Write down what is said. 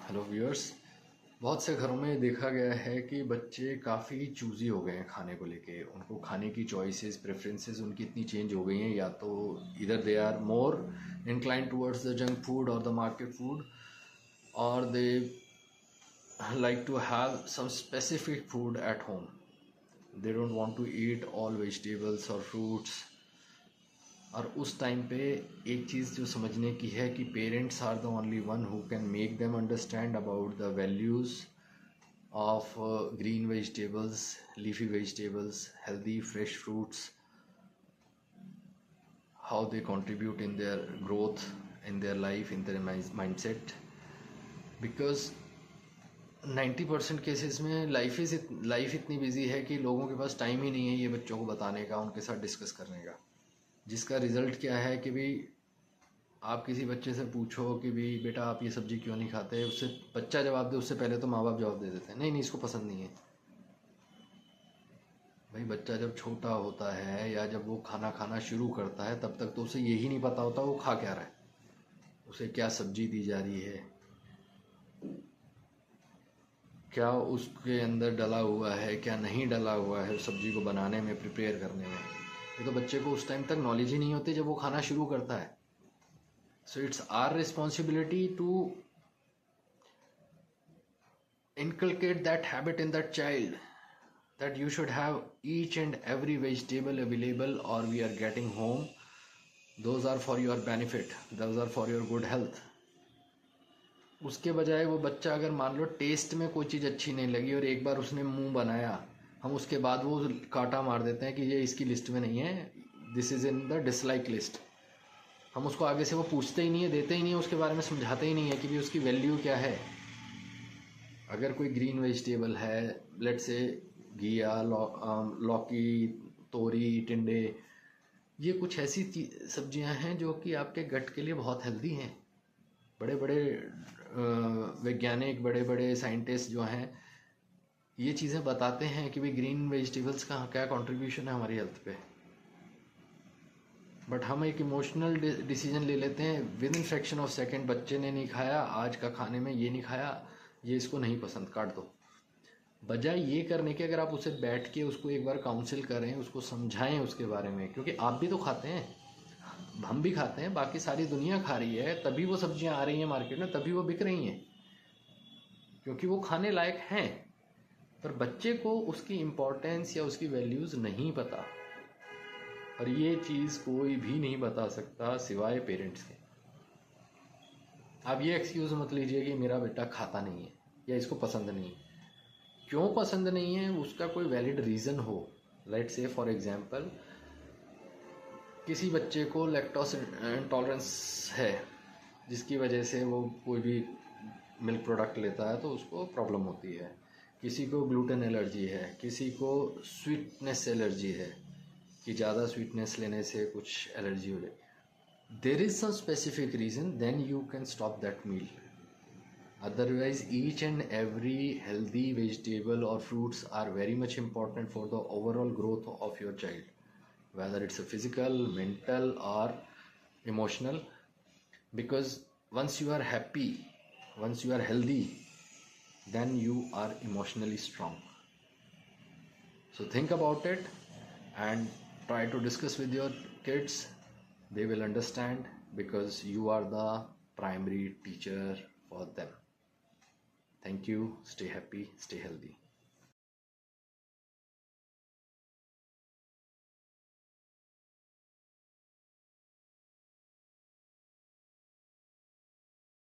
Hello viewers. बहुत से घरों में देखा गया है कि बच्चे काफ़ी चूज़ी हो गए हैं खाने को लेके। उनको खाने की चॉइसेस प्रेफरेंसेस उनकी इतनी चेंज हो गई हैं, या तो इधर they are more inclined towards the junk food or the market food, or they like to have some specific food at home. They don't want to eat all vegetables or fruits. और उस time पे एक चीज़ जो समझने की है कि parents are the only one who can make them understand about the values of green vegetables, leafy vegetables, healthy fresh fruits, how they contribute in their growth, in their life, in their mindset. Because 90% cases में life इतनी busy है कि लोगों के पास time ही नहीं है ये बच्चों को बताने का, उनके साथ डिस्कस करने का। जिसका रिजल्ट क्या है कि भाई आप किसी बच्चे से पूछो कि भाई बेटा आप ये सब्जी क्यों नहीं खाते, उससे बच्चा जवाब दे उससे पहले तो माँ बाप जवाब दे देते हैं, नहीं नहीं इसको पसंद नहीं है। भाई बच्चा जब छोटा होता है या जब वो खाना खाना शुरू करता है तब तक तो उसे यही नहीं पता होता वो खा क्या रहा है, उसे क्या सब्जी दी जा रही है, क्या उसके अंदर डला हुआ है, क्या नहीं डला हुआ है सब्जी को बनाने में, प्रिपेयर करने में। ये तो बच्चे को उस टाइम तक नॉलेज ही नहीं होती जब वो खाना शुरू करता है। So it's our responsibility to inculcate that habit in that child, that you should have each and every vegetable available or we are getting home, those are for your benefit, those are for your good health. उसके बजाय वो बच्चा अगर मान लो test में कोई चीज़ अच्छी नहीं लगी और एक बार उसने मुंह बनाया, हम उसके बाद वो काटा मार देते हैं कि ये इसकी लिस्ट में नहीं है, this is in the dislike list. हम उसको आगे से वो पूछते ही नहीं है, देते ही नहीं है, उसके बारे में समझाते ही नहीं है कि भी उसकी वैल्यू क्या है। अगर कोई ग्रीन वेजिटेबल है, लेट से घिया, लौकी, तोरी, टिंडे, ये कुछ ऐसी सब्जियां हैं जो कि आपके गट के लिए बहुत हेल्दी हैं। बड़े बड़े वैज्ञानिक, बड़े बड़े साइंटिस्ट जो हैं ये चीज़ें बताते हैं कि भाई ग्रीन वेजिटेबल्स का क्या कंट्रीब्यूशन है हमारी हेल्थ पे। बट हम एक इमोशनल डिसीजन ले लेते हैं with in fraction of second, बच्चे ने नहीं खाया आज का खाने में, ये नहीं खाया, ये इसको नहीं पसंद, काट दो। बजाय ये करने के अगर आप उसे बैठ के उसको एक बार काउंसिल करें, उसको समझाएं उसके बारे में, क्योंकि आप भी तो खाते हैं, हम भी खाते हैं, बाकी सारी दुनिया खा रही है, तभी वो सब्जियां आ रही हैं मार्केट में, तभी वो बिक रही हैं, क्योंकि वो खाने लायक हैं। पर बच्चे को उसकी इम्पोर्टेंस या उसकी वैल्यूज़ नहीं पता, और ये चीज़ कोई भी नहीं बता सकता सिवाय पेरेंट्स के। आप ये एक्सक्यूज़ मत लीजिए कि मेरा बेटा खाता नहीं है या इसको पसंद नहीं है। क्यों पसंद नहीं है उसका कोई वैलिड रीज़न हो। लेट्स से फॉर एग्जांपल किसी बच्चे को लैक्टोज इंटॉलरेंस है, जिसकी वजह से वो कोई भी मिल्क प्रोडक्ट लेता है तो उसको प्रॉब्लम होती है। किसी को ग्लूटेन एलर्जी है, किसी को स्वीटनेस एलर्जी है कि ज़्यादा स्वीटनेस लेने से कुछ एलर्जी हो जाए। There is some specific reason, then you can stop that meal. Otherwise, each and every healthy vegetable or fruits are very much important for the overall growth of your child, whether it's a physical, mental, or emotional. Because once you are happy, once you are healthy, then you are emotionally strong. So think about it and try to discuss with your kids. They will understand because you are the primary teacher for them. Thank you. Stay happy, stay healthy.